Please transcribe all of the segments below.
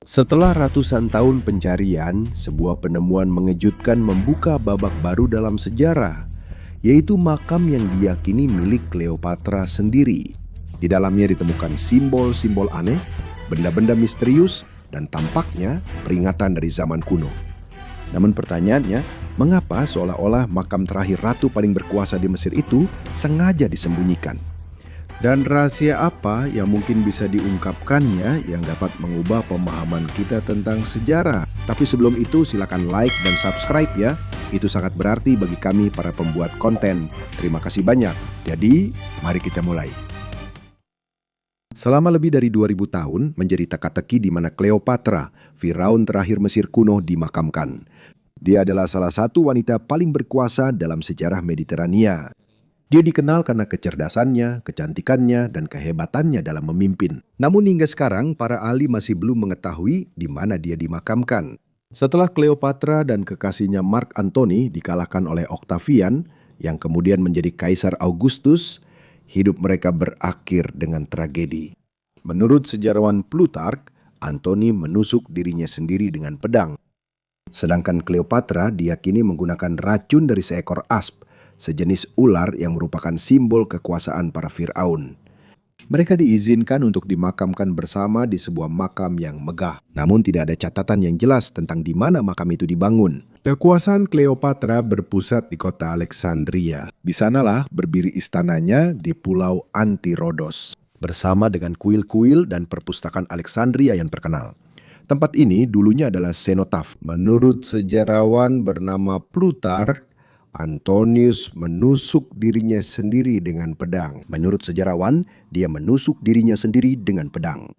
Setelah ratusan tahun pencarian, sebuah penemuan mengejutkan membuka babak baru dalam sejarah, yaitu makam yang diyakini milik Cleopatra sendiri. Di dalamnya ditemukan simbol-simbol aneh, benda-benda misterius, dan tampaknya peringatan dari zaman kuno. Namun pertanyaannya, mengapa seolah-olah makam terakhir ratu paling berkuasa di Mesir itu sengaja disembunyikan? Dan rahasia apa yang mungkin bisa diungkapkannya yang dapat mengubah pemahaman kita tentang sejarah? Tapi sebelum itu silakan like dan subscribe ya. Itu sangat berarti bagi kami para pembuat konten. Terima kasih banyak. Jadi, mari kita mulai. Selama lebih dari 2000 tahun menjadi teka-teki di mana Cleopatra, Firaun terakhir Mesir kuno, dimakamkan. Dia adalah salah satu wanita paling berkuasa dalam sejarah Mediterania. Dia dikenal karena kecerdasannya, kecantikannya, dan kehebatannya dalam memimpin. Namun hingga sekarang, para ahli masih belum mengetahui di mana dia dimakamkan. Setelah Cleopatra dan kekasihnya Mark Antony dikalahkan oleh Octavian, yang kemudian menjadi Kaisar Augustus, hidup mereka berakhir dengan tragedi. Menurut sejarawan Plutarch, Antony menusuk dirinya sendiri dengan pedang. Sedangkan Cleopatra diyakini menggunakan racun dari seekor asp, sejenis ular yang merupakan simbol kekuasaan para Firaun. Mereka diizinkan untuk dimakamkan bersama di sebuah makam yang megah. Namun tidak ada catatan yang jelas tentang di mana makam itu dibangun. Kekuasaan Cleopatra berpusat di kota Alexandria. Di sanalah berdiri istananya di Pulau Antirodos, bersama dengan kuil-kuil dan perpustakaan Alexandria yang terkenal. Tempat ini dulunya adalah senotaf. Menurut sejarawan bernama Plutarch, Antonius menusuk dirinya sendiri dengan pedang. Menurut sejarawan, dia menusuk dirinya sendiri dengan pedang.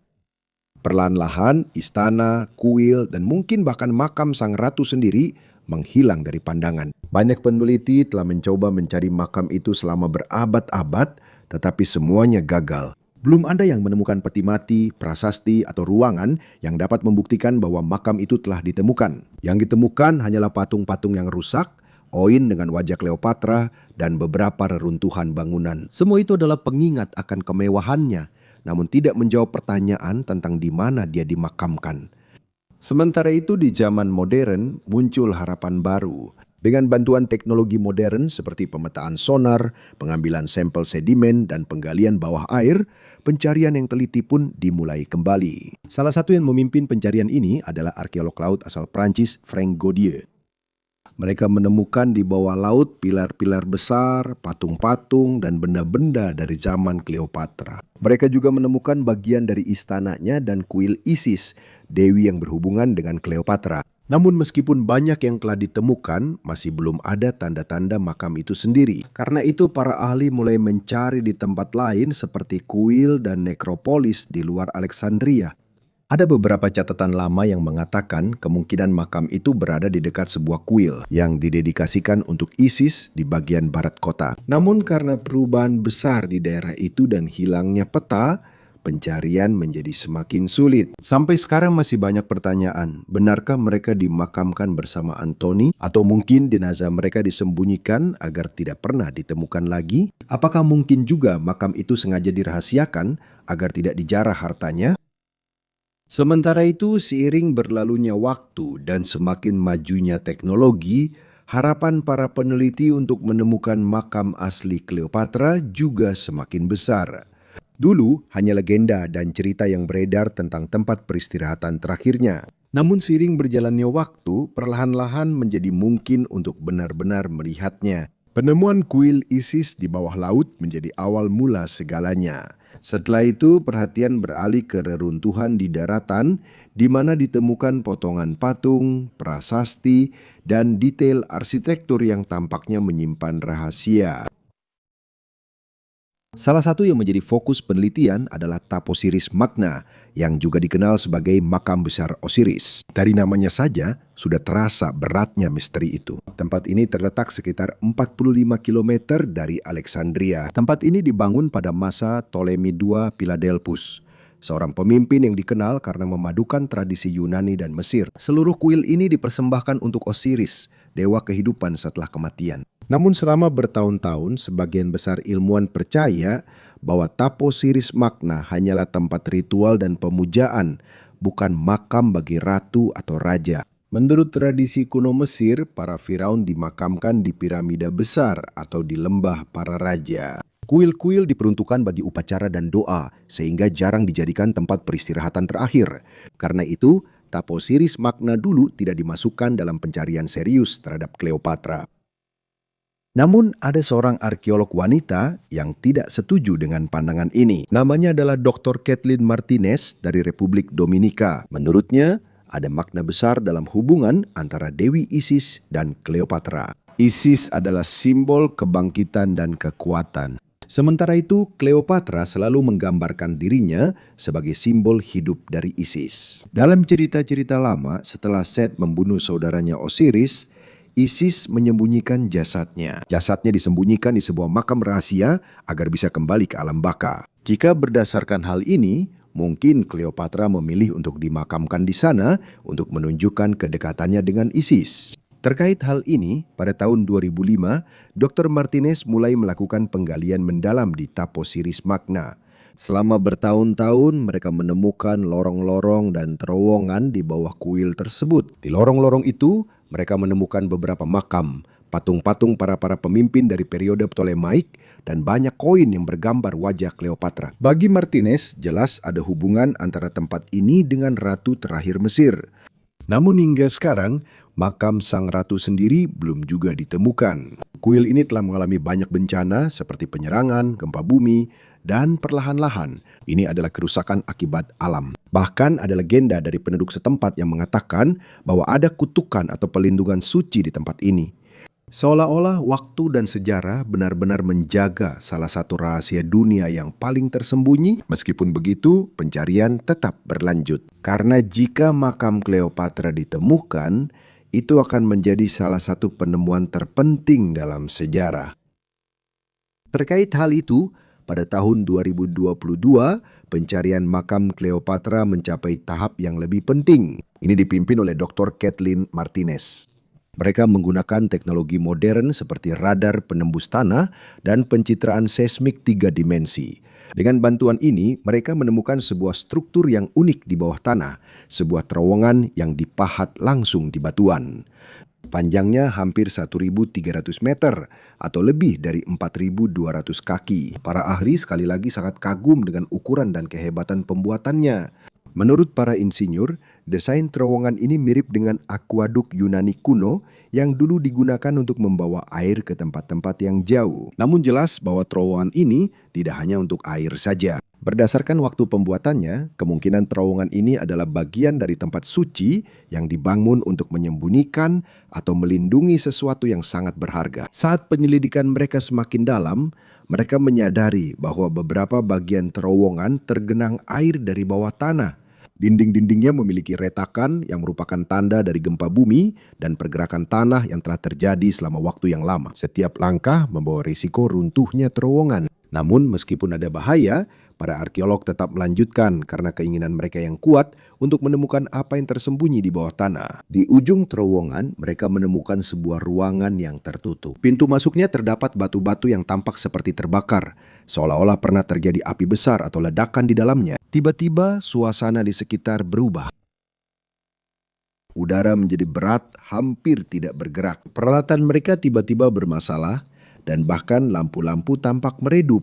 Perlahan-lahan, istana, kuil, dan mungkin bahkan makam sang ratu sendiri menghilang dari pandangan. Banyak peneliti telah mencoba mencari makam itu selama berabad-abad, tetapi semuanya gagal. Belum ada yang menemukan peti mati, prasasti, atau ruangan yang dapat membuktikan bahwa makam itu telah ditemukan. Yang ditemukan hanyalah patung-patung yang rusak, koin dengan wajah Cleopatra, dan beberapa reruntuhan bangunan. Semua itu adalah pengingat akan kemewahannya, namun tidak menjawab pertanyaan tentang di mana dia dimakamkan. Sementara itu di zaman modern muncul harapan baru. Dengan bantuan teknologi modern seperti pemetaan sonar, pengambilan sampel sedimen, dan penggalian bawah air, pencarian yang teliti pun dimulai kembali. Salah satu yang memimpin pencarian ini adalah arkeolog laut asal Prancis, Frank Godier. Mereka menemukan di bawah laut pilar-pilar besar, patung-patung, dan benda-benda dari zaman Cleopatra. Mereka juga menemukan bagian dari istananya dan kuil Isis, dewi yang berhubungan dengan Cleopatra. Namun meskipun banyak yang telah ditemukan, masih belum ada tanda-tanda makam itu sendiri. Karena itu para ahli mulai mencari di tempat lain seperti kuil dan nekropolis di luar Alexandria. Ada beberapa catatan lama yang mengatakan kemungkinan makam itu berada di dekat sebuah kuil yang didedikasikan untuk Isis di bagian barat kota. Namun karena perubahan besar di daerah itu dan hilangnya peta, pencarian menjadi semakin sulit. Sampai sekarang masih banyak pertanyaan. Benarkah mereka dimakamkan bersama Antony? Atau mungkin jenazah mereka disembunyikan agar tidak pernah ditemukan lagi? Apakah mungkin juga makam itu sengaja dirahasiakan agar tidak dijarah hartanya? Sementara itu, seiring berlalunya waktu dan semakin majunya teknologi, harapan para peneliti untuk menemukan makam asli Cleopatra juga semakin besar. Dulu hanya legenda dan cerita yang beredar tentang tempat peristirahatan terakhirnya. Namun seiring berjalannya waktu, perlahan-lahan menjadi mungkin untuk benar-benar melihatnya. Penemuan kuil Isis di bawah laut menjadi awal mula segalanya. Setelah itu, perhatian beralih ke reruntuhan di daratan, di mana ditemukan potongan patung, prasasti, dan detail arsitektur yang tampaknya menyimpan rahasia. Salah satu yang menjadi fokus penelitian adalah Taposiris Magna, yang juga dikenal sebagai makam besar Osiris. Dari namanya saja, sudah terasa beratnya misteri itu. Tempat ini terletak sekitar 45 km dari Alexandria. Tempat ini dibangun pada masa Ptolemy II Philadelphus, seorang pemimpin yang dikenal karena memadukan tradisi Yunani dan Mesir. Seluruh kuil ini dipersembahkan untuk Osiris, dewa kehidupan setelah kematian. Namun selama bertahun-tahun, sebagian besar ilmuwan percaya bahwa Taposiris Magna hanyalah tempat ritual dan pemujaan, bukan makam bagi ratu atau raja. Menurut tradisi kuno Mesir, para Firaun dimakamkan di piramida besar atau di lembah para raja. Kuil-kuil diperuntukkan bagi upacara dan doa, sehingga jarang dijadikan tempat peristirahatan terakhir. Karena itu, Taposiris Magna dulu tidak dimasukkan dalam pencarian serius terhadap Cleopatra. Namun ada seorang arkeolog wanita yang tidak setuju dengan pandangan ini. Namanya adalah Dr. Kathleen Martinez dari Republik Dominika. Menurutnya, ada makna besar dalam hubungan antara Dewi Isis dan Cleopatra. Isis adalah simbol kebangkitan dan kekuatan. Sementara itu, Cleopatra selalu menggambarkan dirinya sebagai simbol hidup dari Isis. Dalam cerita-cerita lama, setelah Set membunuh saudaranya Osiris, Isis menyembunyikan jasadnya. Jasadnya disembunyikan di sebuah makam rahasia agar bisa kembali ke alam baka. Jika berdasarkan hal ini, mungkin Cleopatra memilih untuk dimakamkan di sana untuk menunjukkan kedekatannya dengan Isis. Terkait hal ini, pada tahun 2005, Dr. Martinez mulai melakukan penggalian mendalam di Taposiris Magna. Selama bertahun-tahun, mereka menemukan lorong-lorong dan terowongan di bawah kuil tersebut. Di lorong-lorong itu, mereka menemukan beberapa makam, patung-patung para pemimpin dari periode Ptolemaik, dan banyak koin yang bergambar wajah Cleopatra. Bagi Martinez, jelas ada hubungan antara tempat ini dengan Ratu terakhir Mesir. Namun hingga sekarang, makam sang ratu sendiri belum juga ditemukan. Kuil ini telah mengalami banyak bencana seperti penyerangan, gempa bumi, dan perlahan-lahan ini adalah kerusakan akibat alam. Bahkan ada legenda dari penduduk setempat yang mengatakan bahwa ada kutukan atau pelindungan suci di tempat ini. Seolah-olah waktu dan sejarah benar-benar menjaga salah satu rahasia dunia yang paling tersembunyi. Meskipun begitu, pencarian tetap berlanjut. Karena jika makam Cleopatra ditemukan, itu akan menjadi salah satu penemuan terpenting dalam sejarah. Terkait hal itu, pada tahun 2022, pencarian makam Cleopatra mencapai tahap yang lebih penting. Ini dipimpin oleh Dr. Kathleen Martinez. Mereka menggunakan teknologi modern seperti radar penembus tanah dan pencitraan seismik 3 dimensi. Dengan bantuan ini, mereka menemukan sebuah struktur yang unik di bawah tanah, sebuah terowongan yang dipahat langsung di batuan. Panjangnya hampir 1.300 meter atau lebih dari 4.200 kaki. Para ahli sekali lagi sangat kagum dengan ukuran dan kehebatan pembuatannya. Menurut para insinyur, desain terowongan ini mirip dengan akuaduk Yunani kuno yang dulu digunakan untuk membawa air ke tempat-tempat yang jauh. Namun jelas bahwa terowongan ini tidak hanya untuk air saja. Berdasarkan waktu pembuatannya, kemungkinan terowongan ini adalah bagian dari tempat suci yang dibangun untuk menyembunyikan atau melindungi sesuatu yang sangat berharga. Saat penyelidikan mereka semakin dalam, mereka menyadari bahwa beberapa bagian terowongan tergenang air dari bawah tanah. Dinding-dindingnya memiliki retakan yang merupakan tanda dari gempa bumi dan pergerakan tanah yang telah terjadi selama waktu yang lama. Setiap langkah membawa risiko runtuhnya terowongan. Namun meskipun ada bahaya, para arkeolog tetap melanjutkan karena keinginan mereka yang kuat untuk menemukan apa yang tersembunyi di bawah tanah. Di ujung terowongan, mereka menemukan sebuah ruangan yang tertutup. Pintu masuknya terdapat batu-batu yang tampak seperti terbakar, seolah-olah pernah terjadi api besar atau ledakan di dalamnya. Tiba-tiba, suasana di sekitar berubah. Udara menjadi berat, hampir tidak bergerak. Peralatan mereka tiba-tiba bermasalah, dan bahkan lampu-lampu tampak meredup.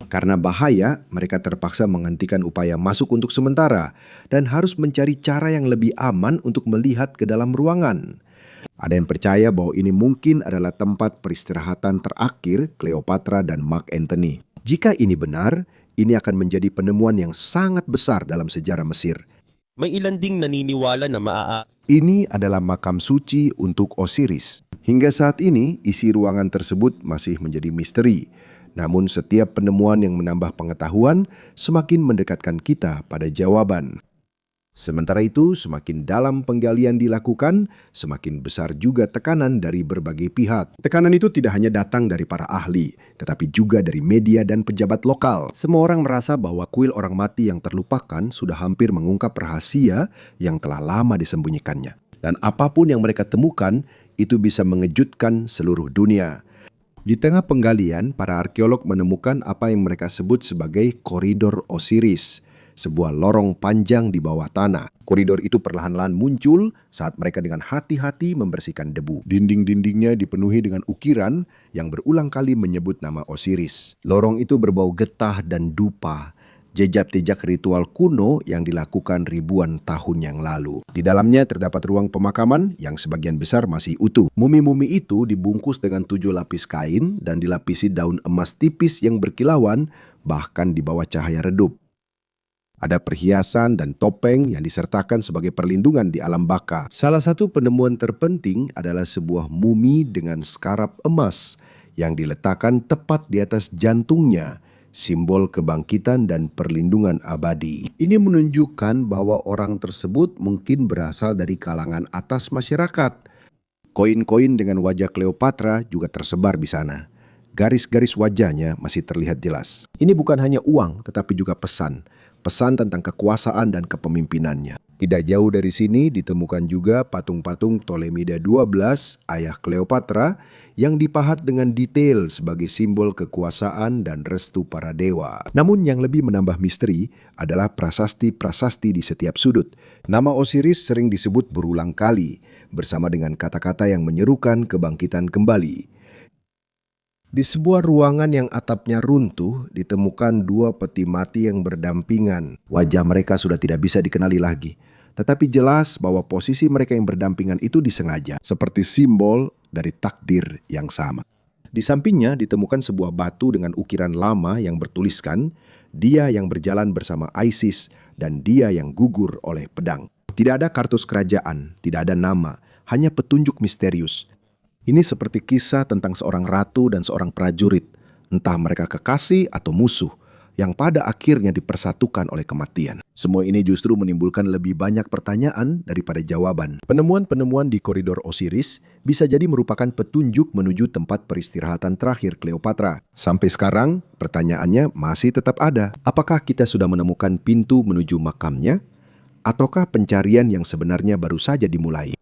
Karena bahaya, mereka terpaksa menghentikan upaya masuk untuk sementara dan harus mencari cara yang lebih aman untuk melihat ke dalam ruangan. Ada yang percaya bahwa ini mungkin adalah tempat peristirahatan terakhir Cleopatra dan Mark Antony. Jika ini benar, ini akan menjadi penemuan yang sangat besar dalam sejarah Mesir. May ilan ding naniniwala na Ini adalah makam suci untuk Osiris. Hingga saat ini, isi ruangan tersebut masih menjadi misteri. Namun setiap penemuan yang menambah pengetahuan semakin mendekatkan kita pada jawaban. Sementara itu, semakin dalam penggalian dilakukan, semakin besar juga tekanan dari berbagai pihak. Tekanan itu tidak hanya datang dari para ahli, tetapi juga dari media dan pejabat lokal. Semua orang merasa bahwa kuil orang mati yang terlupakan sudah hampir mengungkap rahasia yang telah lama disembunyikannya. Dan apapun yang mereka temukan, itu bisa mengejutkan seluruh dunia. Di tengah penggalian, para arkeolog menemukan apa yang mereka sebut sebagai koridor Osiris. sebuah lorong panjang di bawah tanah. Koridor itu perlahan-lahan muncul saat mereka dengan hati-hati membersihkan debu. Dinding-dindingnya dipenuhi dengan ukiran yang berulang kali menyebut nama Osiris. Lorong itu berbau getah dan dupa, jejak-jejak ritual kuno yang dilakukan ribuan tahun yang lalu. Di dalamnya terdapat ruang pemakaman yang sebagian besar masih utuh. Mumi-mumi itu dibungkus dengan 7 lapis kain dan dilapisi daun emas tipis yang berkilauan bahkan di bawah cahaya redup. Ada perhiasan dan topeng yang disertakan sebagai perlindungan di alam baka. Salah satu penemuan terpenting adalah sebuah mumi dengan skarab emas yang diletakkan tepat di atas jantungnya, simbol kebangkitan dan perlindungan abadi. Ini menunjukkan bahwa orang tersebut mungkin berasal dari kalangan atas masyarakat. Koin-koin dengan wajah Cleopatra juga tersebar di sana. Garis-garis wajahnya masih terlihat jelas. Ini bukan hanya uang, tetapi juga pesan tentang kekuasaan dan kepemimpinannya. Tidak jauh dari sini ditemukan juga patung-patung Ptolemida XII, ayah Cleopatra, yang dipahat dengan detail sebagai simbol kekuasaan dan restu para dewa. Namun yang lebih menambah misteri adalah prasasti-prasasti di setiap sudut. Nama Osiris sering disebut berulang kali, bersama dengan kata-kata yang menyerukan kebangkitan kembali. Di sebuah ruangan yang atapnya runtuh, ditemukan 2 peti mati yang berdampingan. Wajah mereka sudah tidak bisa dikenali lagi. Tetapi jelas bahwa posisi mereka yang berdampingan itu disengaja, seperti simbol dari takdir yang sama. Di sampingnya ditemukan sebuah batu dengan ukiran lama yang bertuliskan, "Dia yang berjalan bersama Isis dan dia yang gugur oleh pedang." Tidak ada kartus kerajaan, tidak ada nama, hanya petunjuk misterius. Ini seperti kisah tentang seorang ratu dan seorang prajurit, entah mereka kekasih atau musuh, yang pada akhirnya dipersatukan oleh kematian. Semua ini justru menimbulkan lebih banyak pertanyaan daripada jawaban. Penemuan-penemuan di koridor Osiris bisa jadi merupakan petunjuk menuju tempat peristirahatan terakhir Cleopatra. Sampai sekarang, pertanyaannya masih tetap ada. Apakah kita sudah menemukan pintu menuju makamnya? Ataukah pencarian yang sebenarnya baru saja dimulai?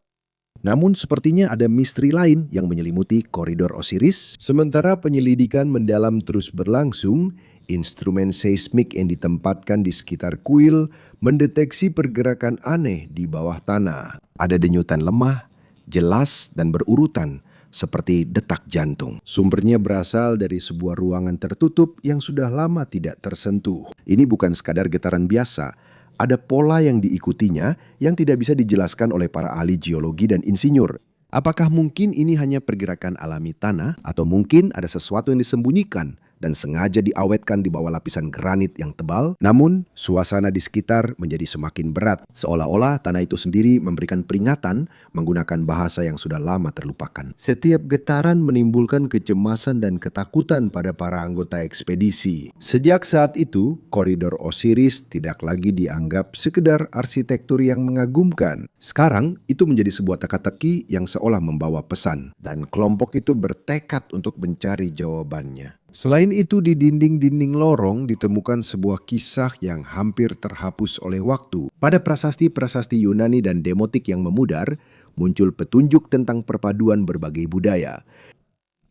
Namun sepertinya ada misteri lain yang menyelimuti koridor Osiris. Sementara penyelidikan mendalam terus berlangsung, instrumen seismik yang ditempatkan di sekitar kuil mendeteksi pergerakan aneh di bawah tanah. Ada denyutan lemah, jelas dan berurutan, seperti detak jantung. Sumbernya berasal dari sebuah ruangan tertutup yang sudah lama tidak tersentuh. Ini bukan sekadar getaran biasa. Ada pola yang diikutinya yang tidak bisa dijelaskan oleh para ahli geologi dan insinyur. Apakah mungkin ini hanya pergerakan alami tanah atau mungkin ada sesuatu yang disembunyikan dan sengaja diawetkan di bawah lapisan granit yang tebal? Namun, suasana di sekitar menjadi semakin berat, seolah-olah tanah itu sendiri memberikan peringatan menggunakan bahasa yang sudah lama terlupakan. Setiap getaran menimbulkan kecemasan dan ketakutan pada para anggota ekspedisi. Sejak saat itu, koridor Osiris tidak lagi dianggap sekedar arsitektur yang mengagumkan. Sekarang, itu menjadi sebuah teka-teki yang seolah membawa pesan, dan kelompok itu bertekad untuk mencari jawabannya. Selain itu, di dinding-dinding lorong ditemukan sebuah kisah yang hampir terhapus oleh waktu. Pada prasasti-prasasti Yunani dan Demotik yang memudar, muncul petunjuk tentang perpaduan berbagai budaya.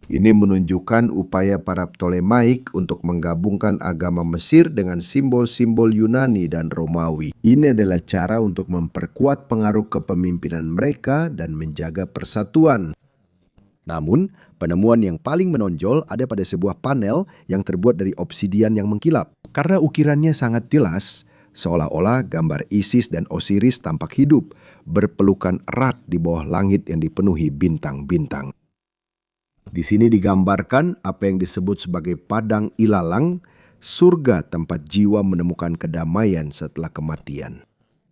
Ini menunjukkan upaya para Ptolemaik untuk menggabungkan agama Mesir dengan simbol-simbol Yunani dan Romawi. Ini adalah cara untuk memperkuat pengaruh kepemimpinan mereka dan menjaga persatuan. Namun, penemuan yang paling menonjol ada pada sebuah panel yang terbuat dari obsidian yang mengkilap. Karena ukirannya sangat jelas, seolah-olah gambar Isis dan Osiris tampak hidup, berpelukan erat di bawah langit yang dipenuhi bintang-bintang. Di sini digambarkan apa yang disebut sebagai padang ilalang, surga tempat jiwa menemukan kedamaian setelah kematian.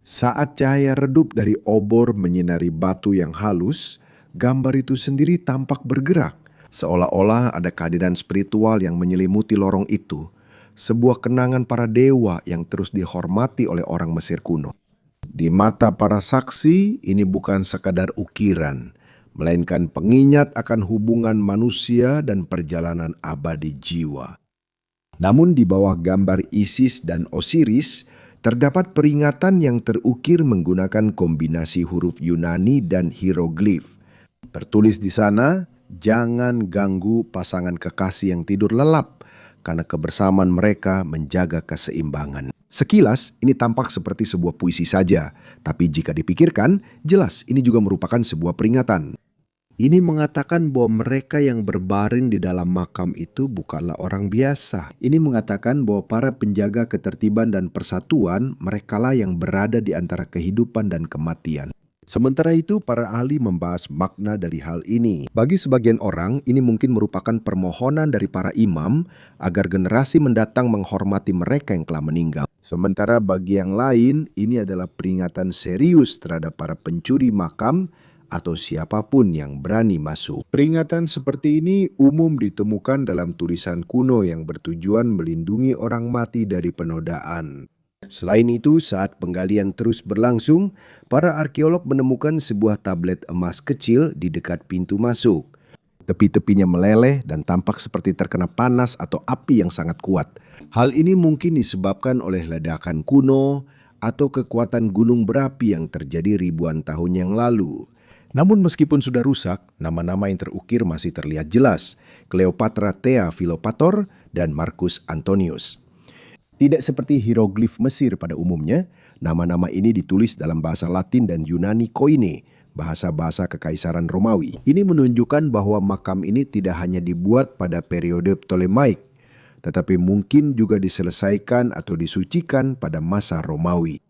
Saat cahaya redup dari obor menyinari batu yang halus, gambar itu sendiri tampak bergerak, seolah-olah ada kehadiran spiritual yang menyelimuti lorong itu, sebuah kenangan para dewa yang terus dihormati oleh orang Mesir kuno. Di mata para saksi, ini bukan sekadar ukiran, melainkan pengingat akan hubungan manusia dan perjalanan abadi jiwa. Namun di bawah gambar Isis dan Osiris, terdapat peringatan yang terukir menggunakan kombinasi huruf Yunani dan hieroglif. Tertulis di sana, jangan ganggu pasangan kekasih yang tidur lelap, karena kebersamaan mereka menjaga keseimbangan. Sekilas ini tampak seperti sebuah puisi saja, tapi jika dipikirkan, jelas ini juga merupakan sebuah peringatan. Ini mengatakan bahwa mereka yang berbaring di dalam makam itu bukanlah orang biasa. Ini mengatakan bahwa para penjaga ketertiban dan persatuan, merekalah yang berada di antara kehidupan dan kematian. Sementara itu, para ahli membahas makna dari hal ini. Bagi sebagian orang, ini mungkin merupakan permohonan dari para imam agar generasi mendatang menghormati mereka yang telah meninggal. Sementara bagi yang lain, ini adalah peringatan serius terhadap para pencuri makam atau siapapun yang berani masuk. Peringatan seperti ini umum ditemukan dalam tulisan kuno yang bertujuan melindungi orang mati dari penodaan. Selain itu, saat penggalian terus berlangsung, para arkeolog menemukan sebuah tablet emas kecil di dekat pintu masuk. Tepi-tepinya meleleh dan tampak seperti terkena panas atau api yang sangat kuat. Hal ini mungkin disebabkan oleh ledakan kuno atau kekuatan gunung berapi yang terjadi ribuan tahun yang lalu. Namun meskipun sudah rusak, nama-nama yang terukir masih terlihat jelas, Cleopatra Thea Philopator dan Marcus Antonius. Tidak seperti hieroglif Mesir pada umumnya, nama-nama ini ditulis dalam bahasa Latin dan Yunani Koine, bahasa-bahasa Kekaisaran Romawi. Ini menunjukkan bahwa makam ini tidak hanya dibuat pada periode Ptolemaic, tetapi mungkin juga diselesaikan atau disucikan pada masa Romawi.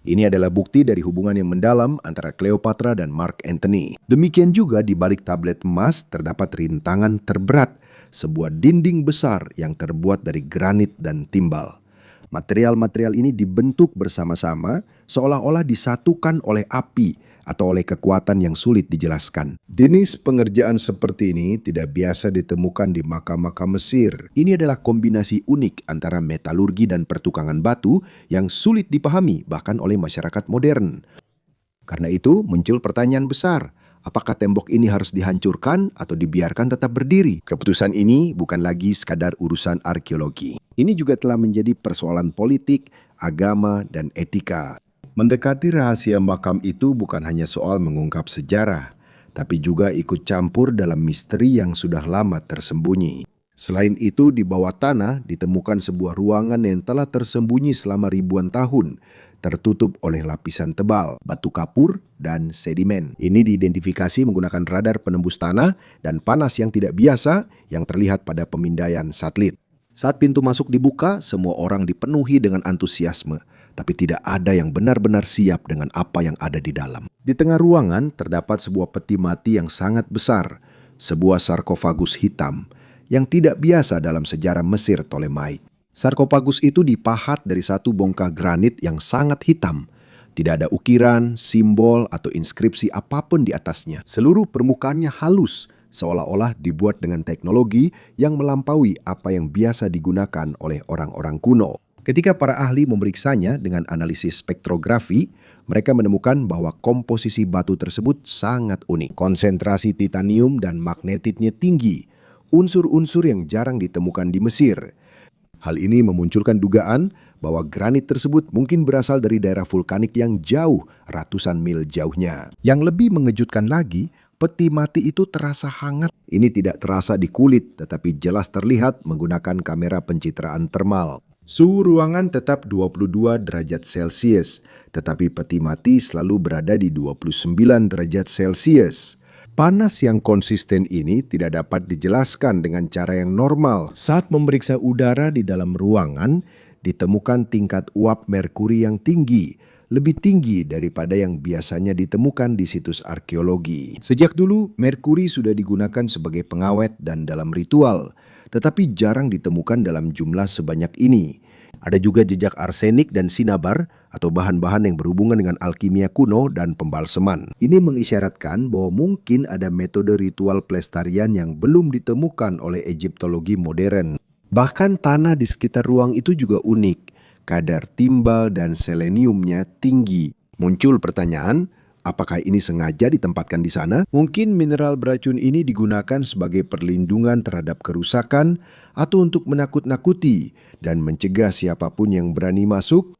Ini adalah bukti dari hubungan yang mendalam antara Cleopatra dan Mark Antony. Demikian juga di balik tablet emas terdapat rintangan terberat, sebuah dinding besar yang terbuat dari granit dan timbal. Material-material ini dibentuk bersama-sama seolah-olah disatukan oleh api atau oleh kekuatan yang sulit dijelaskan. Jenis pengerjaan seperti ini tidak biasa ditemukan di makam-makam Mesir. Ini adalah kombinasi unik antara metalurgi dan pertukangan batu yang sulit dipahami bahkan oleh masyarakat modern. Karena itu muncul pertanyaan besar, apakah tembok ini harus dihancurkan atau dibiarkan tetap berdiri? Keputusan ini bukan lagi sekadar urusan arkeologi. Ini juga telah menjadi persoalan politik, agama, dan etika. Mendekati rahasia makam itu bukan hanya soal mengungkap sejarah, tapi juga ikut campur dalam misteri yang sudah lama tersembunyi. Selain itu, di bawah tanah ditemukan sebuah ruangan yang telah tersembunyi selama ribuan tahun, tertutup oleh lapisan tebal, batu kapur, dan sedimen. Ini diidentifikasi menggunakan radar penembus tanah dan panas yang tidak biasa yang terlihat pada pemindaian satelit. Saat pintu masuk dibuka, semua orang dipenuhi dengan antusiasme, tapi tidak ada yang benar-benar siap dengan apa yang ada di dalam. Di tengah ruangan terdapat sebuah peti mati yang sangat besar, sebuah sarkofagus hitam yang tidak biasa dalam sejarah Mesir Ptolemaic. Sarkofagus itu dipahat dari satu bongkah granit yang sangat hitam. Tidak ada ukiran, simbol, atau inskripsi apapun di atasnya. Seluruh permukaannya halus, seolah-olah dibuat dengan teknologi yang melampaui apa yang biasa digunakan oleh orang-orang kuno. Ketika para ahli memeriksanya dengan analisis spektrografi, mereka menemukan bahwa komposisi batu tersebut sangat unik. Konsentrasi titanium dan magnetitnya tinggi, unsur-unsur yang jarang ditemukan di Mesir. Hal ini memunculkan dugaan bahwa granit tersebut mungkin berasal dari daerah vulkanik yang jauh, ratusan mil jauhnya. Yang lebih mengejutkan lagi, peti mati itu terasa hangat. Ini tidak terasa di kulit, tetapi jelas terlihat menggunakan kamera pencitraan termal. Suhu ruangan tetap 22 derajat Celcius, tetapi peti mati selalu berada di 29 derajat Celcius. Panas yang konsisten ini tidak dapat dijelaskan dengan cara yang normal. Saat memeriksa udara di dalam ruangan, ditemukan tingkat uap merkuri yang tinggi, lebih tinggi daripada yang biasanya ditemukan di situs arkeologi. Sejak dulu, merkuri sudah digunakan sebagai pengawet dan dalam ritual, tetapi jarang ditemukan dalam jumlah sebanyak ini. Ada juga jejak arsenik dan sinabar atau bahan-bahan yang berhubungan dengan alkimia kuno dan pembalseman. Ini mengisyaratkan bahwa mungkin ada metode ritual pelestarian yang belum ditemukan oleh Egyptologi modern. Bahkan tanah di sekitar ruang itu juga unik. Kadar timbal dan seleniumnya tinggi. Muncul pertanyaan, apakah ini sengaja ditempatkan di sana? Mungkin mineral beracun ini digunakan sebagai perlindungan terhadap kerusakan atau untuk menakut-nakuti dan mencegah siapapun yang berani masuk.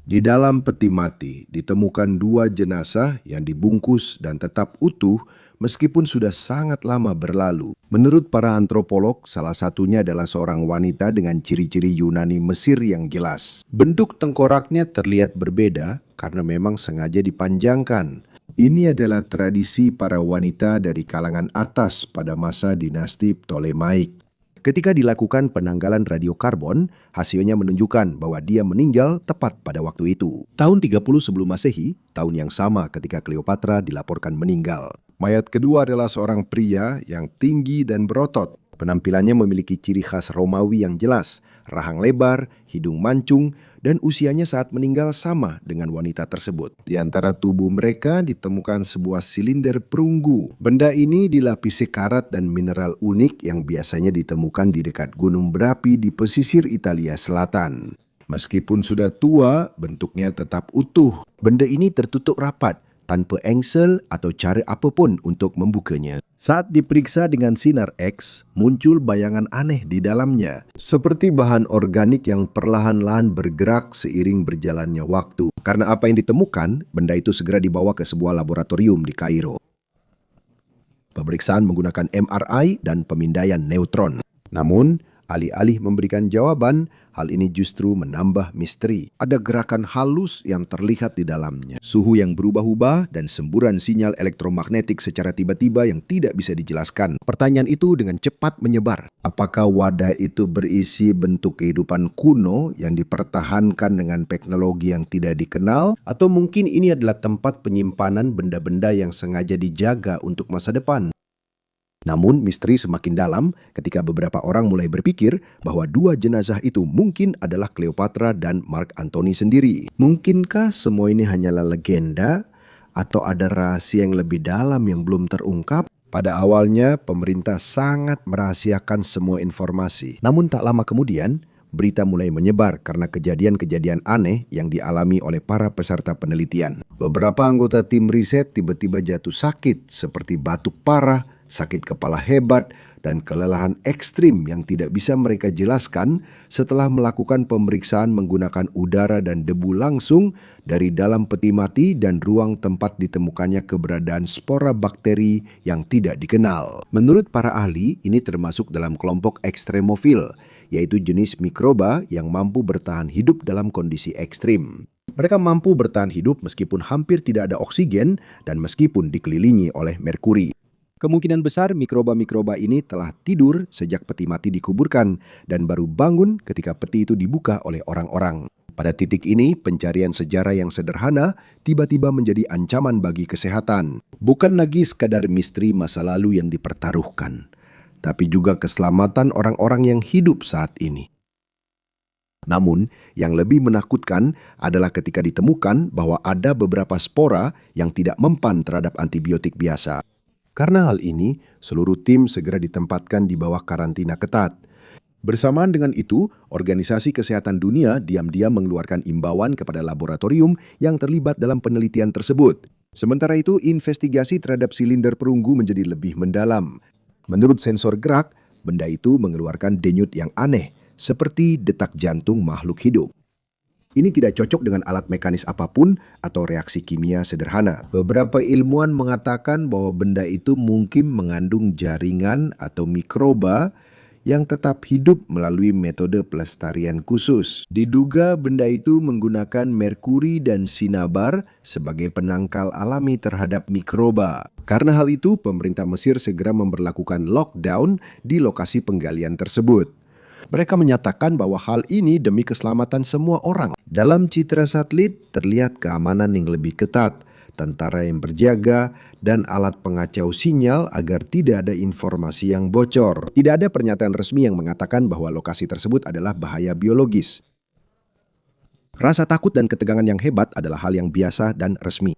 Di dalam peti mati ditemukan 2 jenazah yang dibungkus dan tetap utuh meskipun sudah sangat lama berlalu. Menurut para antropolog, salah satunya adalah seorang wanita dengan ciri-ciri Yunani Mesir yang jelas. Bentuk tengkoraknya terlihat berbeda karena memang sengaja dipanjangkan. Ini adalah tradisi para wanita dari kalangan atas pada masa dinasti Ptolemaik. Ketika dilakukan penanggalan radiokarbon, hasilnya menunjukkan bahwa dia meninggal tepat pada waktu itu. Tahun 30 sebelum Masehi, tahun yang sama ketika Cleopatra dilaporkan meninggal. Mayat kedua adalah seorang pria yang tinggi dan berotot. Penampilannya memiliki ciri khas Romawi yang jelas, rahang lebar, hidung mancung, dan usianya saat meninggal sama dengan wanita tersebut. Di antara tubuh mereka ditemukan sebuah silinder perunggu. Benda ini dilapisi karat dan mineral unik yang biasanya ditemukan di dekat gunung berapi di pesisir Italia Selatan. Meskipun sudah tua, bentuknya tetap utuh. Benda ini tertutup rapat, tanpa engsel atau cara apapun untuk membukanya. Saat diperiksa dengan sinar X, muncul bayangan aneh di dalamnya, seperti bahan organik yang perlahan-lahan bergerak seiring berjalannya waktu. Karena apa yang ditemukan, benda itu segera dibawa ke sebuah laboratorium di Kairo. Pemeriksaan menggunakan MRI dan pemindaian neutron. Namun, alih-alih memberikan jawaban, hal ini justru menambah misteri. Ada gerakan halus yang terlihat di dalamnya. Suhu yang berubah-ubah dan semburan sinyal elektromagnetik secara tiba-tiba yang tidak bisa dijelaskan. Pertanyaan itu dengan cepat menyebar. Apakah wadah itu berisi bentuk kehidupan kuno yang dipertahankan dengan teknologi yang tidak dikenal? Atau mungkin ini adalah tempat penyimpanan benda-benda yang sengaja dijaga untuk masa depan? Namun misteri semakin dalam ketika beberapa orang mulai berpikir bahwa dua jenazah itu mungkin adalah Cleopatra dan Mark Antony sendiri. Mungkinkah semua ini hanyalah legenda atau ada rahasia yang lebih dalam yang belum terungkap? Pada awalnya pemerintah sangat merahasiakan semua informasi. Namun tak lama kemudian berita mulai menyebar karena kejadian-kejadian aneh yang dialami oleh para peserta penelitian. Beberapa anggota tim riset tiba-tiba jatuh sakit seperti batuk parah, sakit kepala hebat, dan kelelahan ekstrim yang tidak bisa mereka jelaskan setelah melakukan pemeriksaan menggunakan udara dan debu langsung dari dalam peti mati dan ruang tempat ditemukannya keberadaan spora bakteri yang tidak dikenal. Menurut para ahli, ini termasuk dalam kelompok ekstremofil, yaitu jenis mikroba yang mampu bertahan hidup dalam kondisi ekstrim. Mereka mampu bertahan hidup meskipun hampir tidak ada oksigen dan meskipun dikelilingi oleh merkuri. Kemungkinan besar mikroba-mikroba ini telah tidur sejak peti mati dikuburkan dan baru bangun ketika peti itu dibuka oleh orang-orang. Pada titik ini, pencarian sejarah yang sederhana tiba-tiba menjadi ancaman bagi kesehatan. Bukan lagi sekadar misteri masa lalu yang dipertaruhkan, tapi juga keselamatan orang-orang yang hidup saat ini. Namun, yang lebih menakutkan adalah ketika ditemukan bahwa ada beberapa spora yang tidak mempan terhadap antibiotik biasa. Karena hal ini, seluruh tim segera ditempatkan di bawah karantina ketat. Bersamaan dengan itu, Organisasi Kesehatan Dunia diam-diam mengeluarkan imbauan kepada laboratorium yang terlibat dalam penelitian tersebut. Sementara itu, investigasi terhadap silinder perunggu menjadi lebih mendalam. Menurut sensor gerak, benda itu mengeluarkan denyut yang aneh, seperti detak jantung makhluk hidup. Ini tidak cocok dengan alat mekanis apapun atau reaksi kimia sederhana. Beberapa ilmuwan mengatakan bahwa benda itu mungkin mengandung jaringan atau mikroba yang tetap hidup melalui metode pelestarian khusus. Diduga benda itu menggunakan merkuri dan sinabar sebagai penangkal alami terhadap mikroba. Karena hal itu, pemerintah Mesir segera memberlakukan lockdown di lokasi penggalian tersebut. Mereka menyatakan bahwa hal ini demi keselamatan semua orang. Dalam citra satelit terlihat keamanan yang lebih ketat, tentara yang berjaga, dan alat pengacau sinyal agar tidak ada informasi yang bocor. Tidak ada pernyataan resmi yang mengatakan bahwa lokasi tersebut adalah bahaya biologis. Rasa takut dan ketegangan yang hebat adalah hal yang biasa dan resmi.